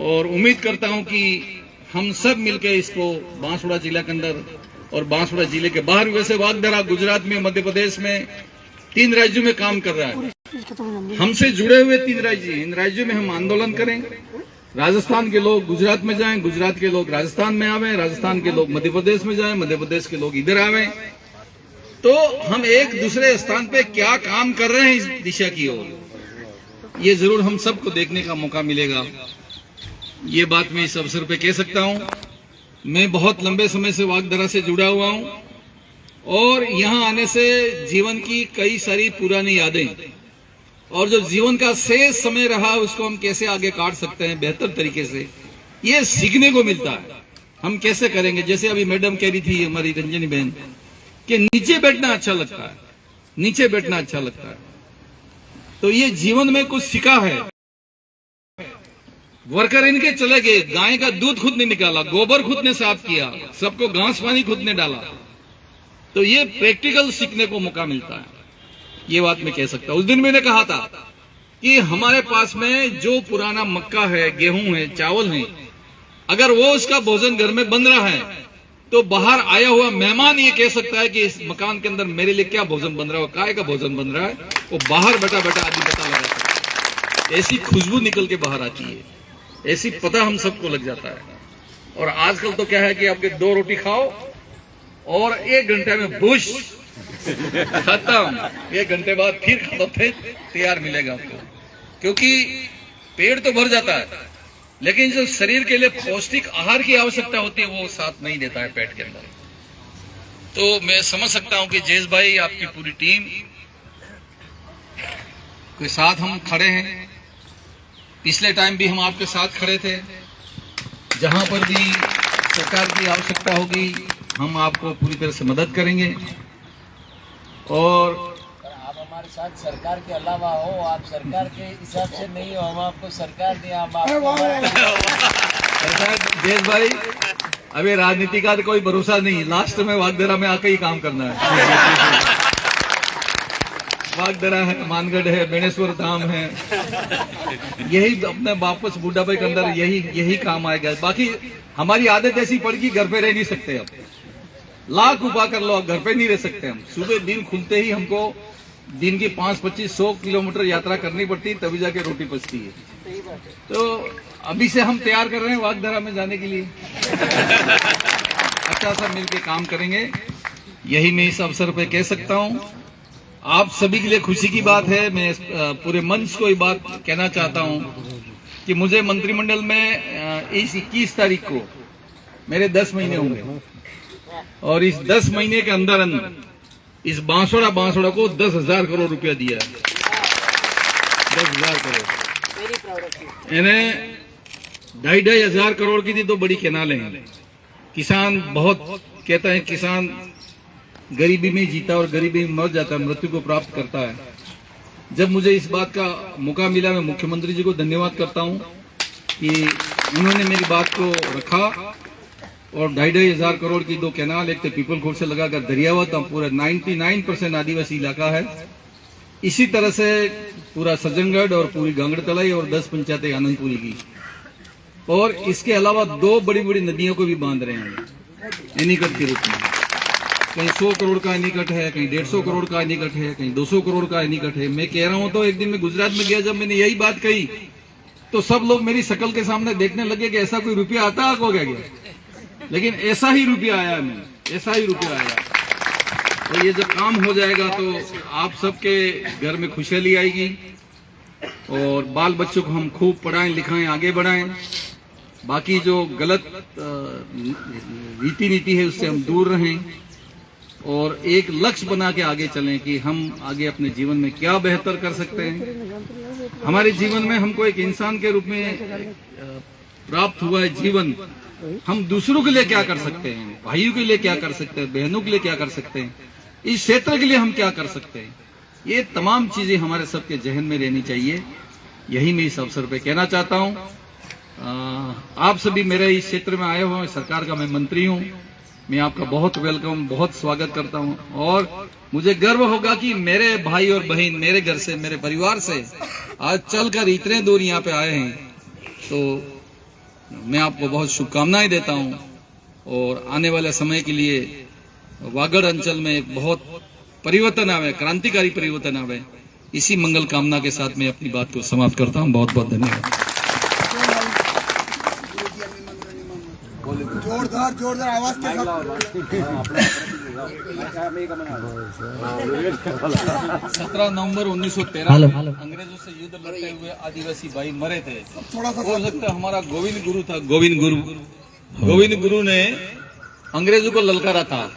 और उम्मीद करता हूं कि हम सब मिलकर इसको बांसवाड़ा जिला के अंदर और बांसवाड़ा जिले के बाहर, वैसे वागधरा गुजरात में, मध्य प्रदेश में 3 राज्यों में काम कर रहा है। हमसे जुड़े हुए 3 राज्य, इन राज्यों में हम आंदोलन करें। राजस्थान के लोग गुजरात में जाएं, गुजरात के लोग राजस्थान में आवें, राजस्थान के लोग मध्य प्रदेश में जाएं, मध्य प्रदेश के लोग इधर आवें। तो हम एक दूसरे स्थान पे क्या काम कर रहे हैं इस दिशा की ओर, ये जरूर हम सबको देखने का मौका मिलेगा। ये बात मैं इस अवसर पे कह सकता हूं। मैं बहुत लंबे समय से वागधरा से जुड़ा हुआ हूं और यहां आने से जीवन की कई सारी पुरानी यादें और जो जीवन का शेष समय रहा उसको हम कैसे आगे काट सकते हैं बेहतर तरीके से, ये सीखने को मिलता है। हम कैसे करेंगे, जैसे अभी मैडम कह रही थी हमारी रंजनी बहन कि नीचे बैठना अच्छा लगता है, नीचे बैठना अच्छा लगता है। तो ये जीवन में कुछ सीखा है। वर्कर इनके चले गए, गाय का दूध खुद ने निकाला, गोबर खुद ने साफ किया, सबको घास पानी खुद ने डाला। तो ये प्रैक्टिकल सीखने को मौका मिलता है, ये बात मैं कह सकता हूं। उस दिन मैंने कहा था कि हमारे पास में जो पुराना मक्का है, गेहूं है, चावल है, अगर वो उसका भोजन घर में बन रहा है तो बाहर आया हुआ मेहमान ये कह सकता है कि इस मकान के अंदर मेरे लिए क्या भोजन बन रहा है, काय का भोजन बन रहा है, वो बाहर बैठा बैठा आदमी पता लगा सकता है। ऐसी खुशबू निकल के बाहर आती है, ऐसी पता हम सबको लग जाता है। और आजकल तो क्या है कि आपके 2 रोटी खाओ और 1 घंटे में बुश खत्म, 1 घंटे बाद फिर खाओ, फिर तैयार मिलेगा आपको, क्योंकि पेट तो भर जाता है लेकिन जो शरीर के लिए पौष्टिक आहार की आवश्यकता होती है वो साथ नहीं देता है पेट के अंदर। तो मैं समझ सकता हूं कि जयेश भाई, आपकी पूरी टीम के साथ हम खड़े हैं। पिछले टाइम भी हम आपके साथ खड़े थे। जहां पर भी सरकार की आवश्यकता होगी हम आपको पूरी तरह से मदद करेंगे। और आप हमारे साथ सरकार के अलावा हो, आप सरकार के हिसाब से नहीं हो, हम आपको सरकार दें, हम आपको जयेश भाई, अभी राजनीति का तो कोई भरोसा नहीं, लास्ट में वागधरा में आके ही काम करना है। वागधरा है, मानगढ़ है, बेणेश्वर धाम है, यही अपने वापस बुढ़ापे के अंदर यही काम आएगा। बाकी हमारी आदत ऐसी पड़ गई, घर पे रह नहीं सकते। अब लाख उपाय कर लो, घर पे नहीं रह सकते हम। सुबह दिन खुलते ही हमको दिन की 5-25-100 किलोमीटर यात्रा करनी पड़ती है, तभी जाके रोटी पचती है। तो अभी से हम तैयार कर रहे हैं वागधरा में जाने के लिए। अच्छा सा मिलकर काम करेंगे, यही मैं इस अवसर पे कह सकता हूं। आप सभी के लिए खुशी की बात है, मैं पूरे मंच को ये बात कहना चाहता हूं कि मुझे मंत्रिमंडल में इस 21 तारीख को मेरे 10 महीने होंगे और इस 10 महीने के अंदर इस बांसवाड़ा को 10,000 करोड़ रुपया दिया है। 10,000 करोड़, इन्हें 2,500 करोड़ की थी तो बड़ी केनालें हैं। किसान बहुत कहता है किसान गरीबी में जीता और गरीबी में मर जाता है, मृत्यु को प्राप्त करता है। जब मुझे इस बात का मौका मिला, मैं मुख्यमंत्री जी को धन्यवाद करता हूं कि उन्होंने मेरी बात को रखा और 2,500 करोड़ की 2 कैनाल, एक तो पीपल खोर से लगाकर दरियावत, पूरा 99% आदिवासी इलाका है। इसी तरह से पूरा सज्जनगढ़ और पूरी गांगड़तलाई और 10 पंचायतें आनंदपुरी की, और इसके अलावा 2 बड़ी बड़ी नदियों को भी बांध रहे हैं एनीकट के रूप में। कहीं 100 करोड़ का एनीकट है, कहीं 150 करोड़ का एनीकट है, कहीं 200 करोड़ का एनीकट है। मैं कह रहा हूं तो एक दिन मैं गुजरात में गया, जब मैंने यही बात कही तो सब लोग मेरी शक्ल के सामने देखने लगे कि ऐसा कोई रुपया आता है हो गया, लेकिन ऐसा ही रुपया आया, मैं ऐसा ही रुपया आया। और ये जब काम हो जाएगा तो आप सबके घर में खुशहाली आएगी और बाल बच्चों को हम खूब पढ़ाएं लिखाएं, आगे बढ़ाएं। बाकी जो गलत रीति नीति है उससे हम दूर रहें और एक लक्ष्य बना के आगे चलें कि हम आगे अपने जीवन में क्या बेहतर कर सकते हैं। हमारे जीवन में हमको एक इंसान के रूप में प्राप्त हुआ है जीवन, हम दूसरों के लिए क्या कर सकते हैं, भाइयों के लिए क्या कर सकते हैं, बहनों के लिए क्या कर सकते हैं, इस क्षेत्र के लिए हम क्या कर सकते हैं, ये तमाम चीजें हमारे सबके जहन में रहनी चाहिए। यही मैं इस अवसर पे कहना चाहता हूं। आप सभी मेरे इस क्षेत्र में आए हुए हैं, सरकार का मैं मंत्री हूं, मैं आपका बहुत वेलकम, बहुत स्वागत करता हूं और मुझे गर्व होगा कि मेरे भाई और बहन मेरे घर से, मेरे परिवार से आज चलकर इतने दूर यहाँ पे आए हैं। तो मैं आपको बहुत शुभकामनाएं देता हूं और आने वाले समय के लिए वागड़ अंचल में एक बहुत परिवर्तन आवे, क्रांतिकारी परिवर्तन आवे, इसी मंगल कामना के साथ मैं अपनी बात को समाप्त करता हूं। बहुत बहुत धन्यवाद। जोरदार आवाज के साथ 17 नवंबर 1913 अंग्रेजों से युद्ध लड़ते हुए आदिवासी भाई मरे थे। थोड़ा सा हो सकता है हमारा गोविंद गुरु था, गोविंद गुरु ने अंग्रेजों को ललकारा था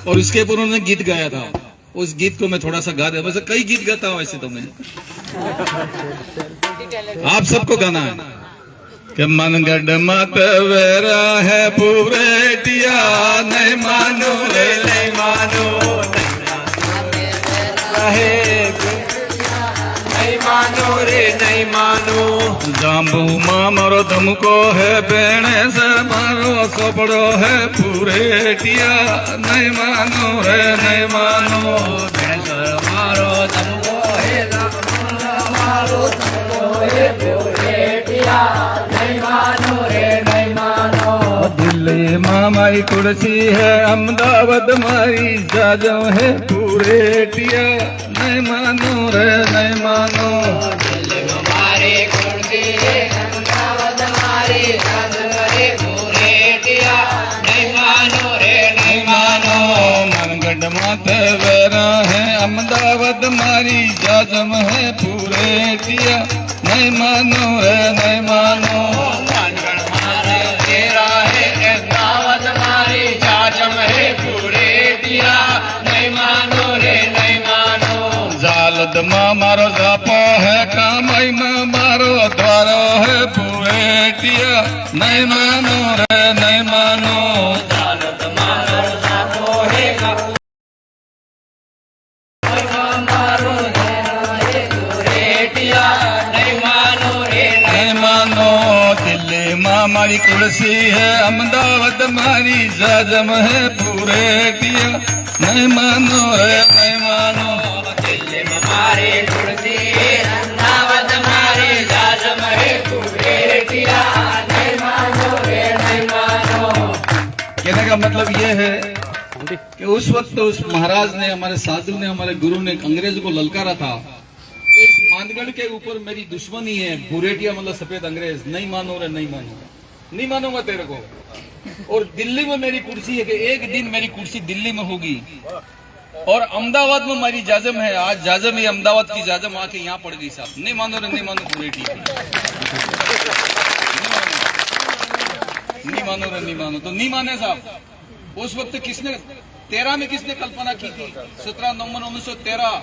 और इसके ऊपर उन्होंने गीत गाया था। उस गीत को मैं थोड़ा सा गा दे, वैसे कई गीत गाता हूं वैसे तो मैं, आप सबको गाना है कि मनगढ़ मत वेरा है पूरेटिया, नहीं मानो रे नहीं मानो, नहीं मानो रे नहीं मानो, जाम्बू मारो तुमको है बेणे से मारो, सोपड़ो है पूरेटिया, नहीं मानो रे नहीं मानो, मारो तुमको है मारो तुमको है पूरेटिया, नहीं मानो रे नहीं मानो। दिल्ली मामाई कुर्सी है, अहमदाबाद मारी जाजो है पूरेटिया, नहीं मानो रे नहीं मानो। दिल्ली हमारी कुर्सी है, अहमदाबाद मारी जाजो है पूरेटिया, नहीं मानो रे नहीं मानो। मनगढ़ माथे वेरा है, अहमदाबाद मारी जाजम है पूरेटिया, नहीं मानो रे नहीं मानो। मनगढ़ माथे वेरा है, अहमदाबाद मारी जाजम है पूरेटिया, नहीं मानो रे नहीं मानो। जालद माँ मारो जापो है, कामाई माँ मारो द्वारो है पूरेटिया, नहीं मानो रे नहीं मानो। जालद माँ मारो जापो है, कामाई मारो द्वारो है पूरेटिया, नहीं मानो रे नहीं मानो। दिल्ली माँ मारी कुर्सी है, अहमदाबाद मारी जाजम है पूरेटिया, नहीं मानो रे नहीं मानो। दिल्ली में मारी कुर्सी है, अहमदाबाद मारी जाजम है पूरेटिया, नहीं मानो रे नहीं मानो। कहने का मतलब ये है कि उस वक्त उस महाराज ने, हमारे साधु ने, हमारे गुरु ने अंग्रेज को ललकारा था। इस मानगढ़ के ऊपर मेरी दुश्मनी है, पूरेटिया मतलब सफेद अंग्रेज, नहीं मानो रे नहीं मानो, नहीं मानूंगा तेरे को। और दिल्ली में मेरी कुर्सी है कि एक दिन मेरी कुर्सी दिल्ली में होगी, और अहमदाबाद में हमारी जाजम है, आज जाजम ही अहमदाबाद की जाजम आके यहाँ पड़ गई साहब, नहीं मानो रे नहीं मानो पूरेटिया, नहीं मानो रे नहीं मानो, तो नहीं माने साहब। उस वक्त किसने 13 में किसने कल्पना की थी? 17 नवंबर 1913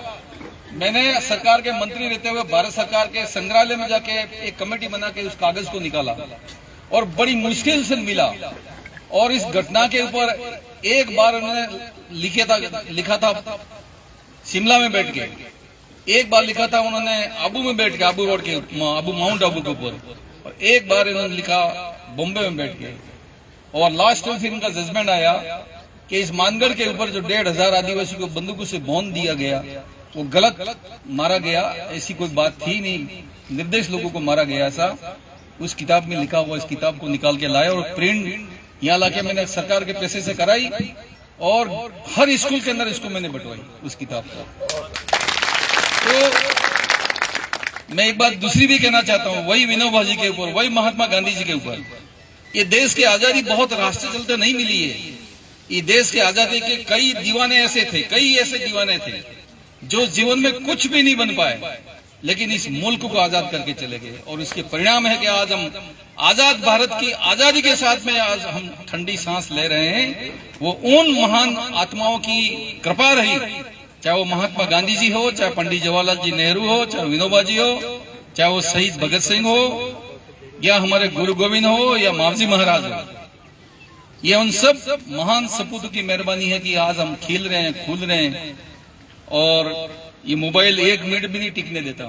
मैंने सरकार के मंत्री रहते हुए भारत सरकार के संग्रहालय में जाके एक कमेटी बना के उस कागज को निकाला और बड़ी मुश्किल से मिला। और इस घटना के ऊपर एक बार उन्होंने लिखा था शिमला में बैठ के, एक बार लिखा था उन्होंने आबू में बैठ के, आबू रोड के, आबू माउंट आबू के ऊपर, और एक बार इन्होंने लिखा बॉम्बे में बैठ के। और लास्ट में फिर उनका जजमेंट आया कि इस मानगढ़ के ऊपर जो 1,500 आदिवासी को बंदूकों से भौंद दिया गया वो गलत मारा गया, ऐसी कोई बात थी नहीं, निर्देश लोगों को मारा गया, ऐसा उस किताब में लिखा हुआ। इस किताब को निकाल के लाया और प्रिंट यहाँ लाके मैंने सरकार के पैसे से कराई और हर स्कूल के अंदर इसको मैंने बंटवाई उस किताब को। तो मैं एक बात दूसरी भी कहना चाहता हूँ, वही विनोबा जी के ऊपर, वही महात्मा गांधी जी के ऊपर। ये देश की आजादी बहुत रास्ते चलते नहीं मिली है। ये देश की आजादी के कई दीवाने ऐसे थे, कई ऐसे दीवाने थे जो जीवन में कुछ भी नहीं बन पाए, लेकिन इस मुल्क को आजाद करके चले गए। और इसके परिणाम है कि आज हम आजाद भारत की आजादी के साथ में आज हम ठंडी सांस ले रहे हैं। वो उन महान आत्माओं की कृपा रही, चाहे वो महात्मा गांधी जी हो, चाहे पंडित जवाहरलाल जी नेहरू हो, चाहे विनोबा जी हो, चाहे वो शहीद भगत सिंह हो, या हमारे गुरु गोविंद हो, या मावजी महाराज हो। ये उन सब महान सपूतों की मेहरबानी है कि आज हम खेल रहे हैं, कूद रहे हैं। और ये मोबाइल 1 मिनट भी नहीं टिकने देता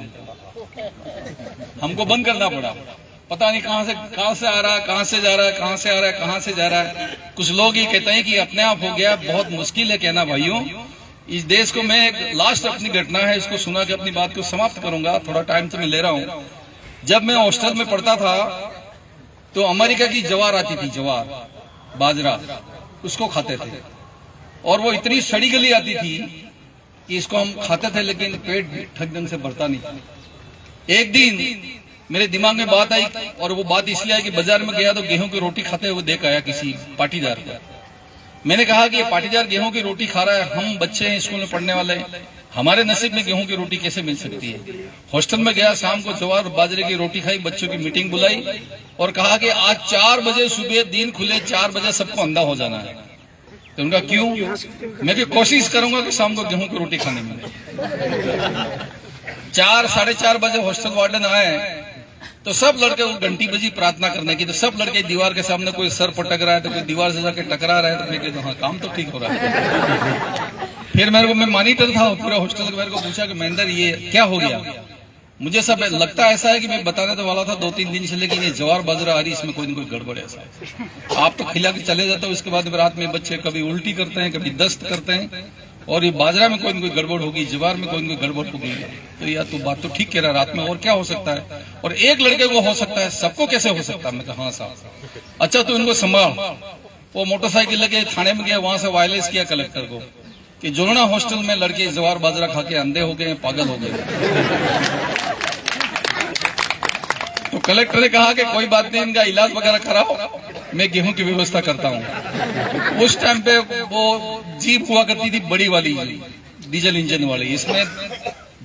हमको बंद करना पड़ा। पता नहीं कहां से आ रहा है, कहां से जा रहा है, कहां से आ रहा है, कहां से जा रहा है। कुछ लोग ये कहते हैं कि अपने आप हो गया, बहुत मुश्किल है कहना भाइयों। इस देश को मैं एक लास्ट अपनी घटना है, इसको सुना के अपनी बात को समाप्त करूंगा, थोड़ा टाइम तो मैं ले रहा हूं। जब मैं हॉस्टल में पढ़ता था तो अमेरिका की जवार आती थी, जवार बाजरा, उसको खाते थे और वो इतनी सड़ी गली आती थी कि इसको हम खाते थे लेकिन पेट ठीक ढंग से भरता नहीं था। एक दिन मेरे दिमाग में बात आई और वो बात इसलिए आई कि बाजार में गया तो गेहूं की रोटी खाते हुए देख आया किसी पाटीदार को। मैंने कहा कि ये पाटीदार गेहूं की रोटी खा रहा है, हम बच्चे हैं स्कूल में पढ़ने वाले, हमारे नसीब में गेहूं की रोटी कैसे मिल सकती है। हॉस्टल में गया, शाम को जवार और बाजरे की रोटी खाई, बच्चों की मीटिंग बुलाई और कहा कि आज 4 बजे सुबह दिन खुले 4 बजे सबको अंधा हो जाना है। तो उनका क्यों? मैं भी कोशिश करूंगा कि शाम को गेहूं की रोटी खाने मिले। 4 साढ़े 4 बजे हॉस्टल वार्डन आए तो सब लड़के वो घंटी बजी प्रार्थना करने की, तो सब लड़के दीवार के सामने, कोई सर पटक रहा है तो कोई दीवार से जाके टकरा रहा है, तो मैं कहता हाँ काम तो ठीक हो रहा है। फिर मैं मॉनिटर था पूरा हॉस्टल का, मेरे को पूछा कि महेंद्र ये क्या हो गया। मुझे सब लगता ऐसा है कि मैं बताने तो वाला था 2-3 दिन से, लेकिन ये जवार बाजरा आ रही, इसमें कोई न कोई गड़बड़ ऐसा है। आप तो खिला के चले जाते हो, उसके बाद रात में बच्चे कभी उल्टी करते हैं, कभी दस्त करते हैं, और ये बाजरा में कोई न कोई गड़बड़ होगी, जवार में कोई न कोई गड़बड़ होगी। तो यार तू बात तो ठीक कह रहा, रात में और क्या हो सकता है, और एक लड़के को हो सकता है, सबको कैसे हो सकता है। मैं कहा हाँ साहब। अच्छा तो इनको संभाल। वो मोटरसाइकिल लेके थाने में गया, वहां से वायरलेस किया कलेक्टर को कि जोड़ना हॉस्टल में लड़के जवार बाजरा खा के अंधे हो गए, पागल हो गए। तो कलेक्टर ने कहा कि कोई बात नहीं, इनका इलाज वगैरह कराओ, मैं गेहूं की व्यवस्था करता हूं। उस टाइम पे वो जीप हुआ करती थी बड़ी वाली, डीजल इंजन वाली, इसमें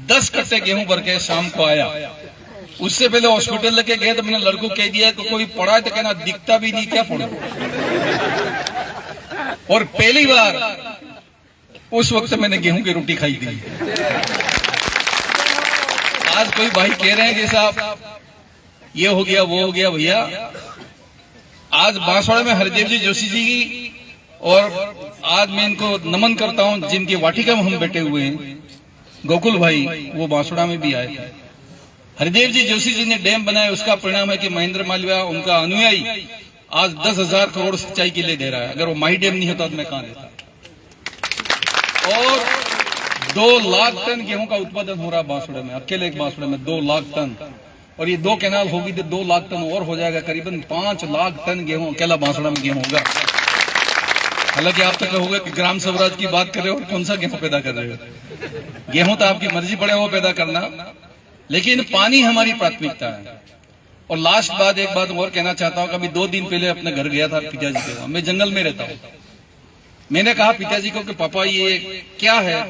10 कट्टे गेहूं भर के शाम को आया। उससे पहले हॉस्पिटल लेके गए तो मैंने लड़कों कह दिया कि कोई पढ़ा है तो कहना दिखता भी नहीं, क्या पढ़ो। और पहली बार उस वक्त मैंने गेहूं की रोटी खाई थी। आज कोई भाई कह रहे हैं कि साहब ये हो गया वो हो गया। भैया आज बांसवाड़ा में हरदेव जी जोशी जी की, और आज मैं इनको नमन करता हूं जिनकी वाटिका में हम बैठे हुए हैं, गोकुल भाई वो बांसवाड़ा में भी आए थे। हरदेव जी जोशी जी ने डैम बनाया, उसका परिणाम है कि महेंद्र मालवीय उनका अनुयायी आज 10,000 करोड़ सिंचाई के लिए दे रहा है। अगर वो माही डैम नहीं होता तो मैं कहां देता। और 2 लाख टन गेहूं का उत्पादन हो रहा है बांसवाड़ा में, अकेले एक बांसवाड़ा में 2 लाख टन, और ये 2 कैनाल होगी तो 2 लाख टन और हो जाएगा, करीबन 5 लाख टन गेहूं अकेला बांसवाड़ा में गेहूं होगा। हालांकि आप तो कहोगे कि ग्राम स्वराज की बात कर रहे हो और कौन सा गेहूं पैदा कर रहे हो। गेहूं तो आपकी मर्जी पड़े वो पैदा करना, लेकिन पानी हमारी प्राथमिकता है। और लास्ट बात, एक बात और कहना चाहता हूं कि अभी 2 दिन पहले अपने घर गया था पिताजी के वहां, मैं जंगल में रहता हूं। मैंने कहा पिताजी को कि पापा ये क्या है,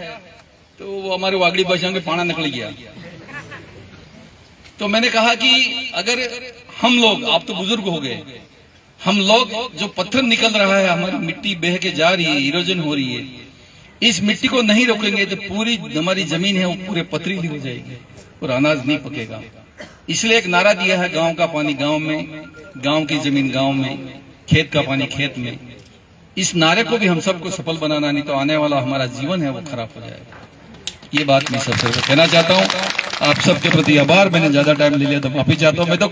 तो वो हमारे वागड़ी भाषा में पाना निकल गया। तो मैंने कहा कि अगर हम लोग, आप तो बुजुर्ग हो गए, हम लोग जो पत्थर निकल रहा है, हमारी मिट्टी बह के जा रही है, इरोजन हो रही है, इस मिट्टी को नहीं रोकेंगे तो पूरी हमारी जमीन है वो पूरे पथरीली हो जाएगी और अनाज नहीं पकेगा। इसलिए एक नारा दिया है, गांव का पानी गांव में, गांव की जमीन गांव में, खेत का पानी खेत में। इस नारे को भी हम सबको सफल बनाना, नहीं तो आने वाला हमारा जीवन है वो खराब हो जाएगा। ये बात मैं सबसे कहना चाहता हूं। आप सबके प्रति आभार। मैंने ज्यादा टाइम ले लिया तो माफी चाहता हूं। मैं तो